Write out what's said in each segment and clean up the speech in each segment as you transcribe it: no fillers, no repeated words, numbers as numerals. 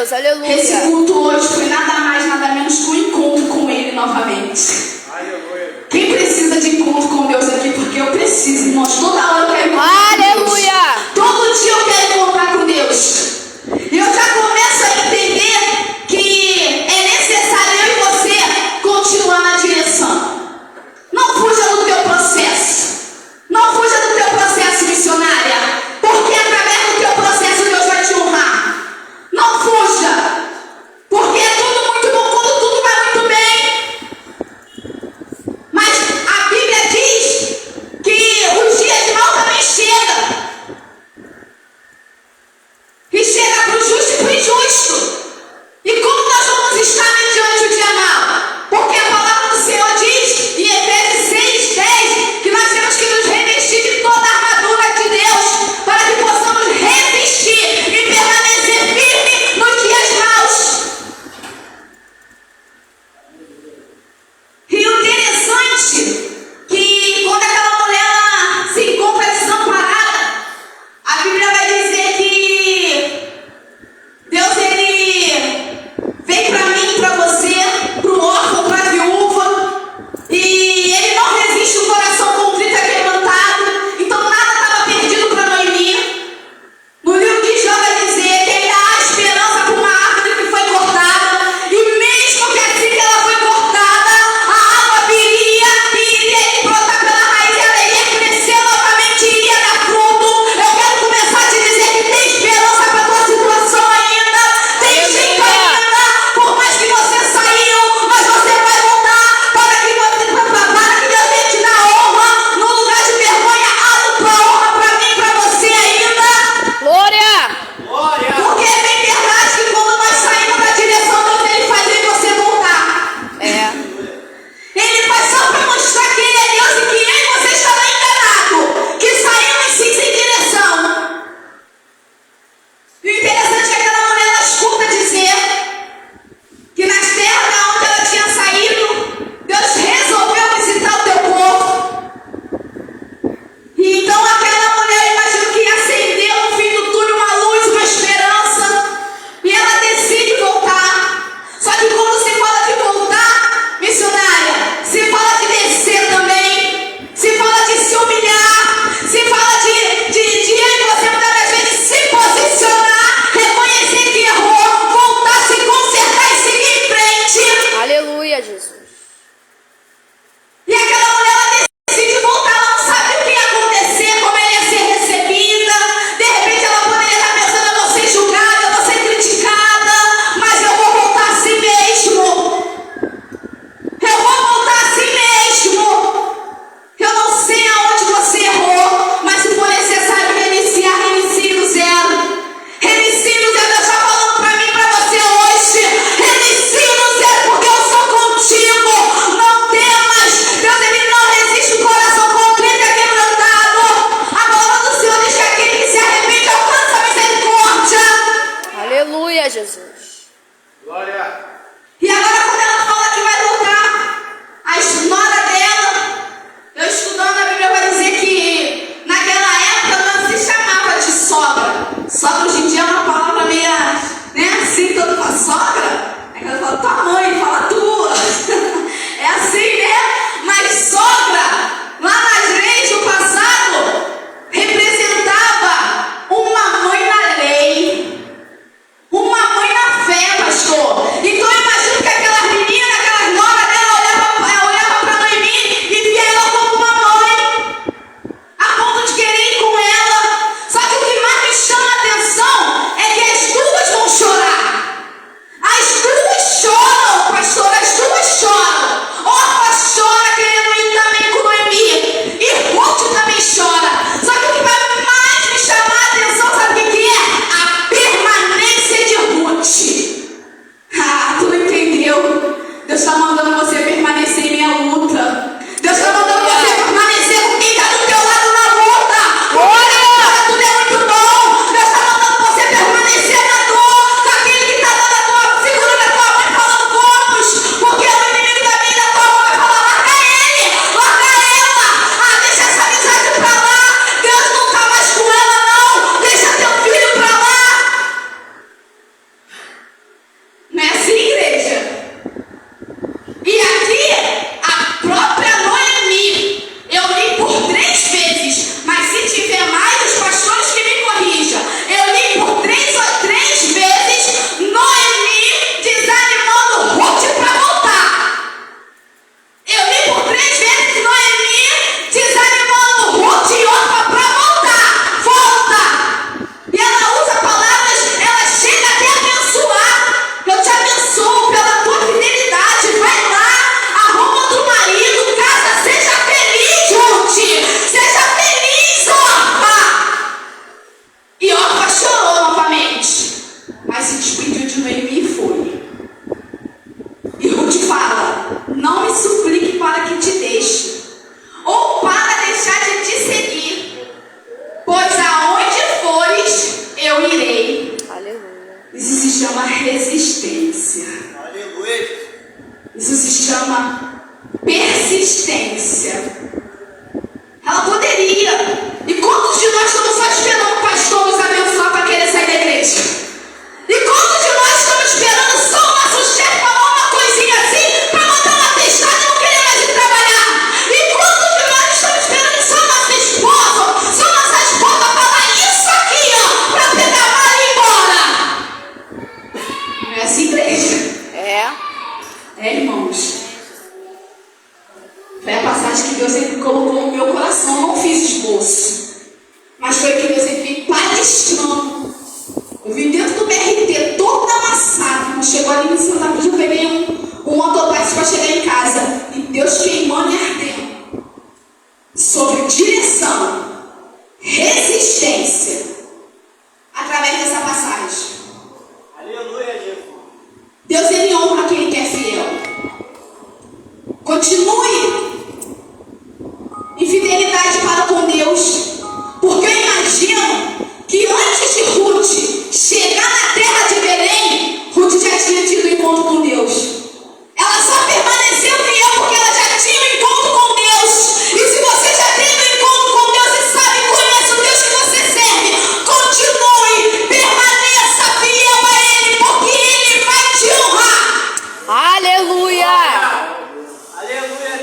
Deus, aleluia. Esse culto hoje foi nada mais, nada menos que um encontro com Ele novamente. Aleluia. Quem precisa de encontro com Deus aqui? Porque eu preciso, irmãos. Toda hora eu quero encontrar com Deus. Aleluia. Todo dia eu quero encontrar com Deus. E eu já começo a entender que é necessário eu e você continuar na direção. Não fuja do teu processo. Não fuja do teu processo, missionária. Porque através do teu processo Deus vai te honrar. Não fuja. Porque Isso se chama persistência. Ela poderia. E quantos de nós estamos só esperando o pastor nos abençoar para querer sair da igreja? E quantos de nós estamos esperando só o nosso chefe falar uma coisinha assim para mandar uma testada e não querer mais ir trabalhar? E quantos de nós estamos esperando só nosso esposo, só nossa esposa falar isso aqui, ó, para pegar a mala e ir embora? Não é assim, igreja? É, irmãos. Foi a passagem que Deus sempre colocou no meu coração. Eu não fiz esboço, mas foi que Deus sempre palestrando. Eu vim dentro do BRT todo amassado. Quando chegou ali em Santa Cruz, eu peguei um mototáxi para chegar em casa. E Deus queimando e ardendo. Sobre direção, resistência, através dessa passagem. Aleluia, Jesus. Deus, ele honra quem quer fiel. Continue em fidelidade para com Deus, porque eu imagino que antes de Ruth chegar na terra de Belém, Ruth já tinha tido encontro com Deus. Ela só permaneceu fiel porque ela já tinha um encontro com Deus. E se você já teve um encontro com Deus e sabe e conhece o Deus que você serve, continue, permaneça fiel a Ele, porque Ele vai te honrar. Aleluia!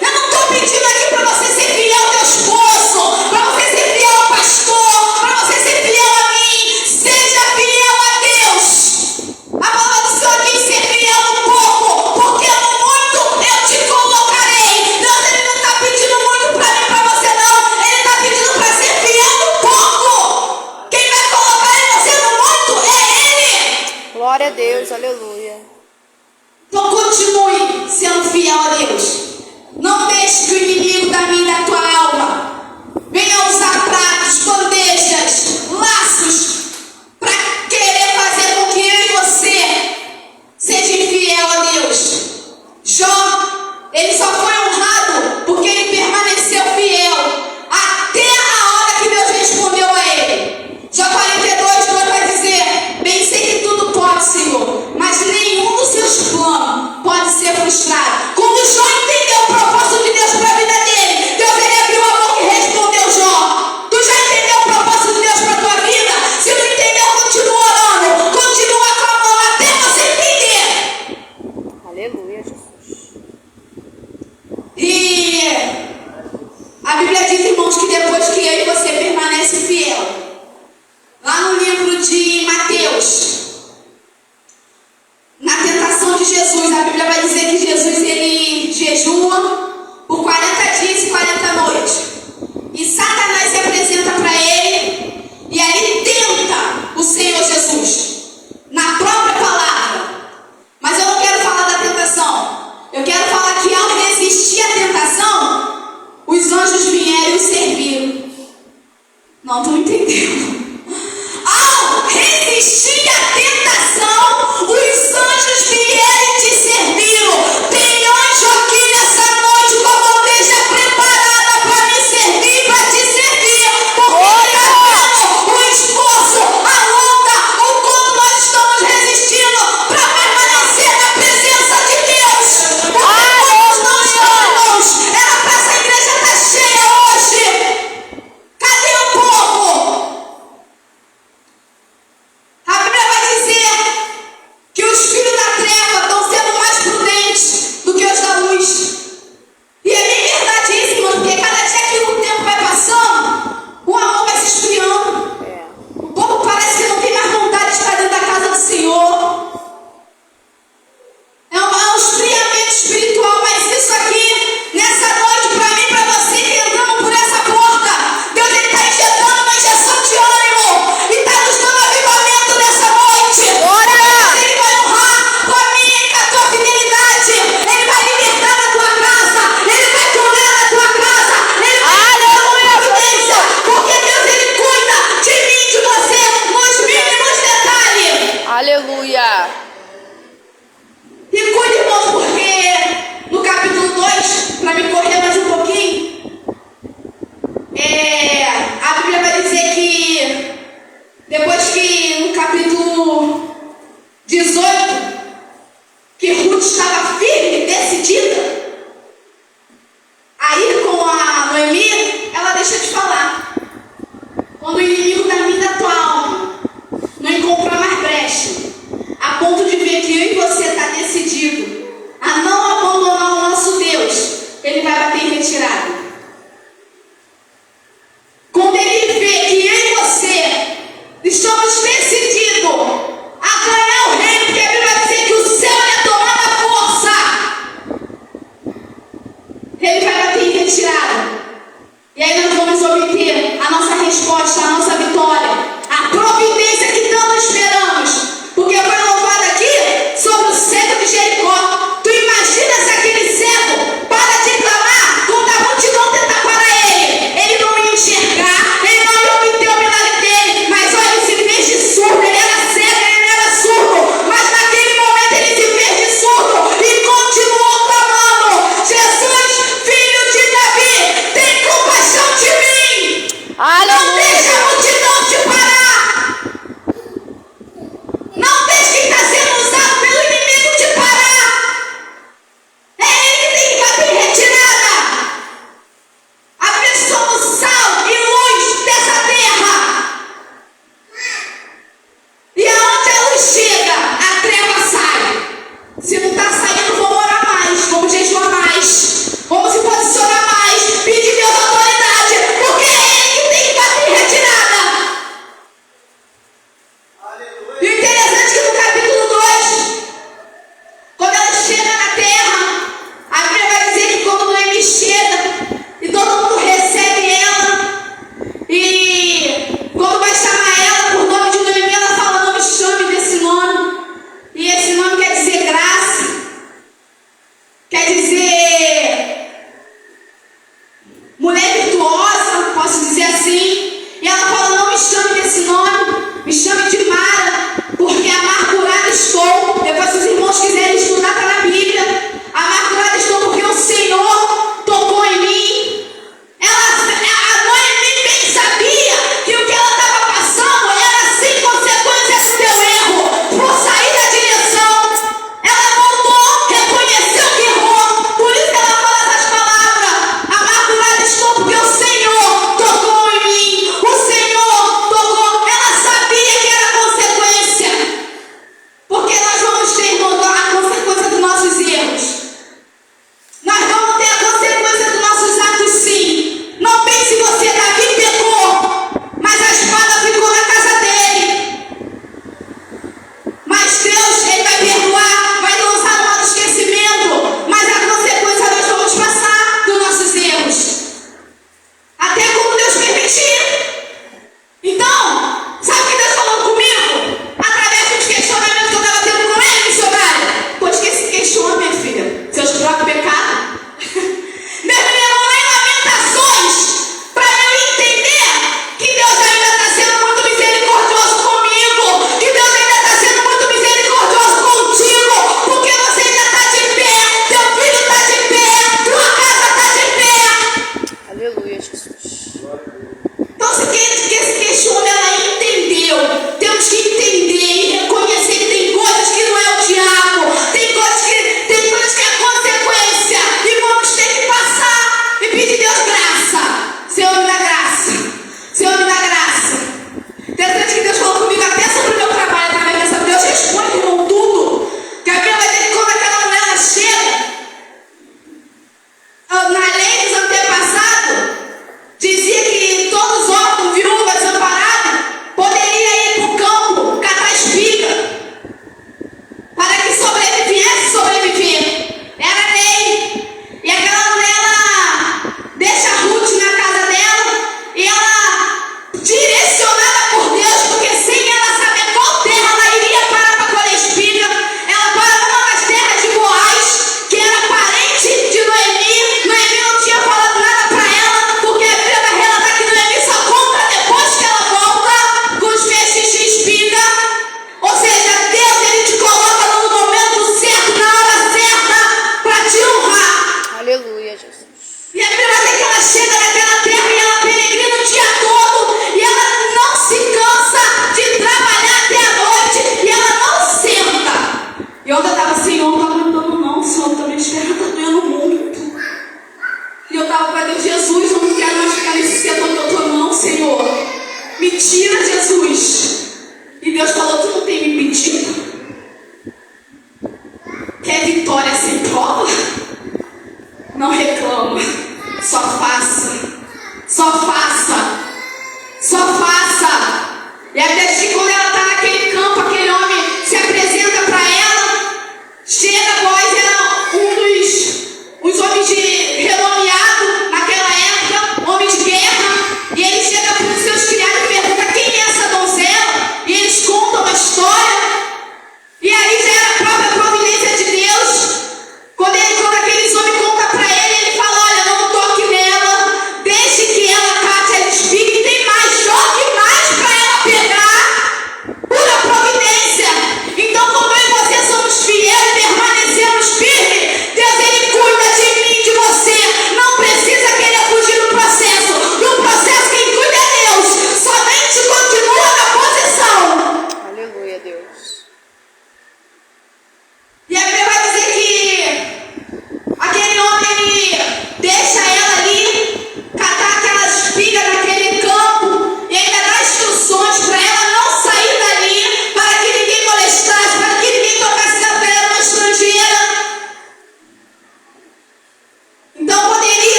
Eu não estou pedindo aqui para você ser fiel ao teu esposo, para você ser fiel ao pastor, para você ser fiel a mim. Seja fiel a Deus. A palavra do Senhor diz ser fiel no pouco, porque no muito eu te colocarei. Deus, Ele não está pedindo muito para mim, para você não. Ele está pedindo para ser fiel no pouco. Quem vai colocar em você no muito é Ele. Glória a Deus, aleluia. Então continue sendo fiel a Deus. Não deixe que o inimigo da minha e da tua alma venha usar pratos, bandejas, laços para querer fazer com que eu e você seja infiel a Deus. Jó, ele só foi honrado porque ele permaneceu fiel até a hora que Deus respondeu a ele. Jó 42, Deus vai dizer: bem sei que tudo pode, Senhor, mas nenhum dos seus planos pode ser frustrado. Quando Jó entendeu o propósito de Deus para a vida dele, Deus, ele abriu a boca e respondeu: Jó, tu já entendeu o propósito de Deus para a tua vida? Se não entendeu, continua orando, continua clamando até você entender. Aleluia, Jesus. E a Bíblia diz, irmãos, que depois que eu e você permanece fiel, lá no livro de Mateus, na tentação de Jesus, a Bíblia vai dizer que Jesus, ele jejua por 40 dias e 40 noites. E Satanás se apresenta para ele e aí tenta o Senhor Jesus, na própria palavra. Mas eu não quero falar da tentação. Eu quero falar que ao resistir à tentação, os anjos vieram e o serviram. Não, tu não entendeu. Ele vai bater em retirada. E aí nós vamos obter a nossa resposta, a nossa vitória, a providência que tanto esperamos. Porque foi louvado aqui sobre o cego de Jericó. Tu imagina se aquele cego para de clamar quando a multidão tenta para ele. Ele não ia enxergar, ele não ia obter o milagre dele. Mas olha, ele se fez de surdo, ele era cego, ele não era surdo. Mas naquele momento ele se fez de surdo e continuou clamando: Jesus, filho de Davi, tem compaixão de mim. Não deixa a multidão te parar. Não deixe quem está sendo usado pelo inimigo te parar. É ele que tem que bater em retirada. A pessoa somos sal e luz dessa terra. E aonde a luz chega, a treva sai. Se não está saindo, vamos orar mais, vamos jejuar mais, vamos se posicionar mais, pedir Deus autoridade, porque é ele que tem que bater em retirada. E o interessante é que no capítulo 2, quando ela chega na terra, a Bíblia vai dizer que quando Noemi chega, e todo mundo recebe ela, e quando vai chamar ela por nome de Noemi, ela fala: não me chame desse nome. E esse nome quer dizer graça, quer dizer mulher virtuosa, posso dizer assim. E ela fala: não me chame desse nome, me chame de Mara, porque amargurada estou. Depois, se os irmãos quiserem estudar, está na Bíblia. Amargurada estou porque o Senhor tocou em mim. A Noemi bem sabia que o que ela estava passando era sem consequência do teu erro. Por sair da direção, ela voltou, reconheceu que errou. Por isso ela fala essas palavras: amargurada estou porque o Senhor tocou em mim. O Senhor tocou. Ela sabia que era consequência. Porque nós vamos ter a consequência dos nossos erros. Nós vamos ter a consequência dos nossos atos, sim. Não pense você, Davi pecou, mas a espada ficou na casa dele. Mas Deus, ele vai perdoar, vai lançar no lado do esquecimento. Mas a consequência nós vamos passar dos nossos erros. Até como Deus permitir. Então, sabe o que Deus falou comigo? Através dos questionamentos que eu estava tendo com ele, missionária. Pois que se questiona, minha filha, seus próprios pecados. Deus me levou lá em Lamentações para eu entender que Deus ainda está sendo muito misericordioso comigo, que Deus ainda está sendo muito misericordioso contigo, porque você ainda está de pé, teu filho está de pé, tua casa está de pé. Aleluia, Jesus. Então, se quem se questiona, ela entendeu. Temos que entender e reconhecer que tem coisas que não é o diabo, tem coisas que é consequência, e vamos ter que passar e pedir Deus graça. Senhor, me dá graça. Senhor, me dá graça. Interessante que Deus falou comigo até sobre o meu trabalho, através dessa. Deus responde com tudo. Que a Bíblia vai dizer que quando aquela mulher ela chega, na lei dos antepassados, dizia que todos os órfãos, viúvas, desamparados, poderiam ir para o campo catar espiga, para que viesse sobreviver. Era lei. E aquela mulher, ela deixa a Ruth na casa dela, e ela, direcionada por Deus, porque sem ela saber qual terra ela iria parar para colher espiga, ela para numa das terras de Boaz, que era parente de Noemi. Noemi não tinha falado nada para ela, porque a Bíblia vai relatar que Noemi só conta depois que ela volta com os feixes de espiga. Ou seja, Deus, ele te coloca no momento certo, na hora certa, para te honrar. Aleluia, Jesus. E a Bíblia vai dizer que ela chega naquela terra e ela peregrina o dia todo, e ela não se cansa de trabalhar até a noite, e ela não senta. E ontem eu estava: Senhor, não está aguentando não, Senhor, também espera, está doendo muito. E eu estava para Deus: Jesus, eu não quero mais ficar nesse setor que eu estou não, Senhor. Me tira, Jesus. E Deus falou: tu não tem me pedido? Quer vitória sem prova? Não reclama, só faça, só faça, só faça. E a Bíblia diz que quando ela está naquele campo, aquele homem se apresenta para ela, chega, Boaz era um dos homens de renome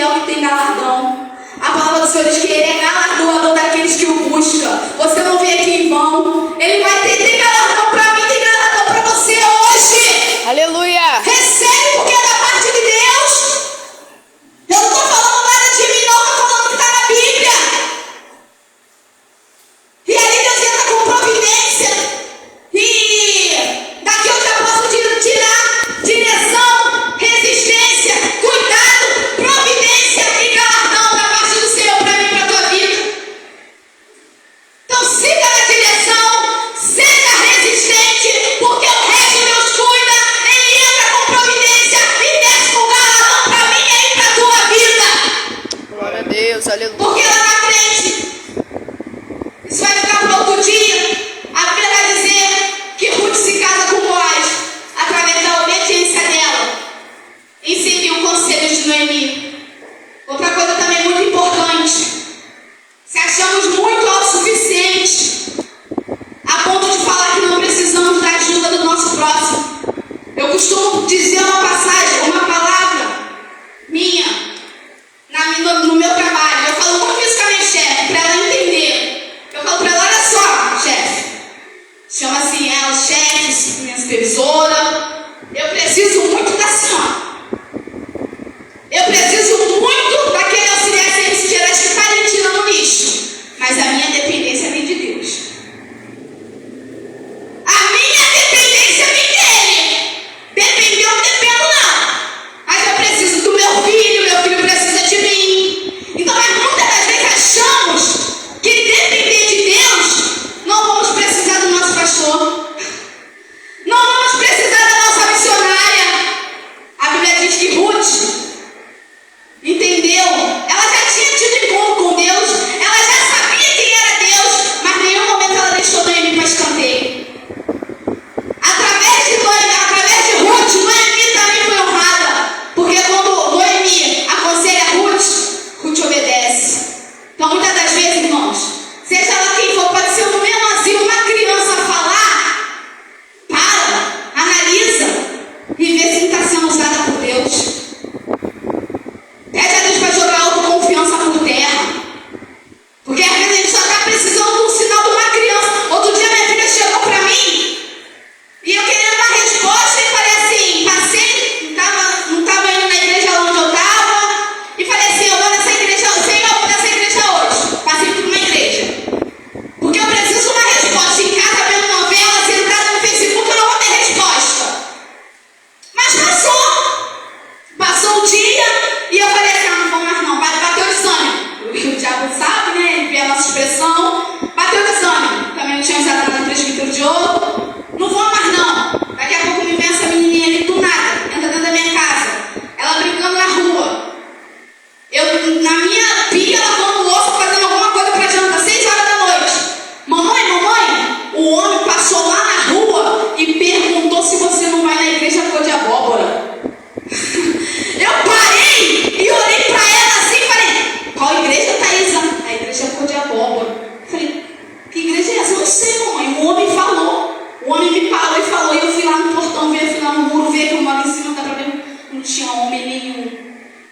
fiel que tem galardão. A palavra do Senhor diz que Ele é galardoador daqueles que o buscam. Você não vem aqui em vão. Ele vai ter galardão para mim, tem galardão para você hoje. Aleluia. Recebe porque é da parte de Deus. Eu não estou falando nada de mim, não. Estou falando que está na Bíblia. E aí Deus entra com providência. E daqui eu já posso tirar direção, resistência, cuidado, providência e galardão da parte do Senhor para mim e para a tua vida. Então siga na direção, seja resistente, porque o resto Deus cuida. Ele entra com providência e desce com galardão para mim e para a tua vida. Glória a Deus. Aleluia. Porque lá na frente, isso vai ficar para outro dia. A Bíblia vai dizer que Ruth se casa com Boaz através da obediência dela em seguir o conselho de Noemi. Outra coisa também muito importante: se achamos muito autossuficientes a ponto de falar que não precisamos da ajuda do nosso próximo. Eu costumo dizer uma passagem, uma palavra minha no meu trabalho. Eu falo muito isso com a minha chefe, para ela entender. Eu falo para ela: olha só, chefe, chama assim ela, chefe, minha supervisora, eu preciso muito da senhora. Eu preciso muito daquele auxiliar de serviços gerais que está ali tirando lixo. Mas a minha dependência vem de Deus. A minha dependência vem dele. Depender eu não dependo não. Mas eu preciso do meu filho precisa de mim. Então, mas muitas das vezes achamos que depender de Deus, não vamos precisar do nosso pastor. Não vamos precisar da nossa missionária. A Bíblia diz que Ruth entendeu, ela já tinha tido encontro com Deus, ela já sabia quem era Deus, mas em nenhum momento ela deixou Noemi para escanteio. Através de Ruth, Noemi também foi honrada, porque quando Noemi aconselha Ruth, Ruth obedece. Então muitas das vezes, irmãos, seja lá quem for, pode ser no menorzinho, uma criança falar, para, analisa e vê se está sendo usada por Deus. Pede a Deus para jogar autoconfiança por terra. Porque às vezes a gente só está precisando de um sinal de uma criança. Outro dia minha filha chegou para mim e eu querendo dar resposta e falei assim, passei, não estava indo na igreja onde eu estava, e falei assim: eu vou nessa igreja, Senhor, eu vou nessa igreja hoje. Passei por uma igreja. Porque eu preciso de uma resposta. Em casa, vendo novela, sentada no Facebook, eu não vou ter resposta. Mas passou o dia e eu falei assim: não vou mais não, bateu o desânimo. O diabo sabe, né? Ele vê a nossa expressão. Bateu o desânimo. Também não tinha usado nada no presbítero de ouro. Não vou mais não. Daqui a pouco me vem essa menininha ali do nada, entra dentro da minha casa. Ela brincando na rua. Eu na minha pia lavando louça, fazendo alguma coisa para janta, 6 horas da noite. Mamãe, o homem passou lá na rua e perguntou se você não vai na igreja cor de abóbora. Eu parei e olhei para ela assim e falei: qual igreja, Thaisa? A igreja cor de abóbora. Falei: que igreja é essa? Eu não sei, mamãe. O homem falou. O homem me parou e falou. E eu fui lá no portão, fui lá no muro, ver que eu moro em cima, dá para ver, não tinha homem nenhum.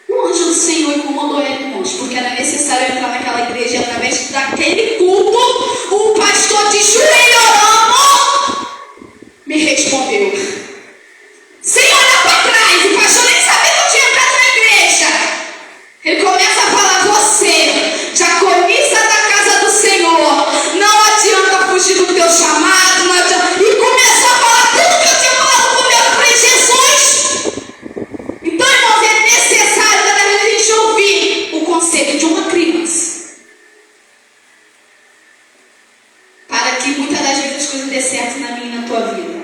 O anjo do Senhor incomodou ele, irmãos, porque era necessário entrar naquela igreja e através daquele culto, o pastor de joelho orando me respondeu. Sem olhar para trás, o pastor nem sabia que eu tinha entrado na igreja. Ele começa a falar: você, diaconisa da casa do Senhor, não adianta fugir do teu chamado, não adianta. E começou a falar tudo que eu tinha falado com Deus. Eu falei: Jesus. Então, irmãos, é necessário cada vez a gente ouvir o conselho de uma criança, para que muitas das vezes as coisas dê certo na minha e na tua vida.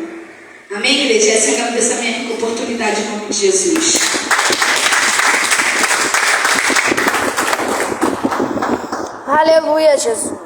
Amém, igreja? Essa é a agradeço a minha oportunidade em nome de Jesus. Aleluia, Jesus.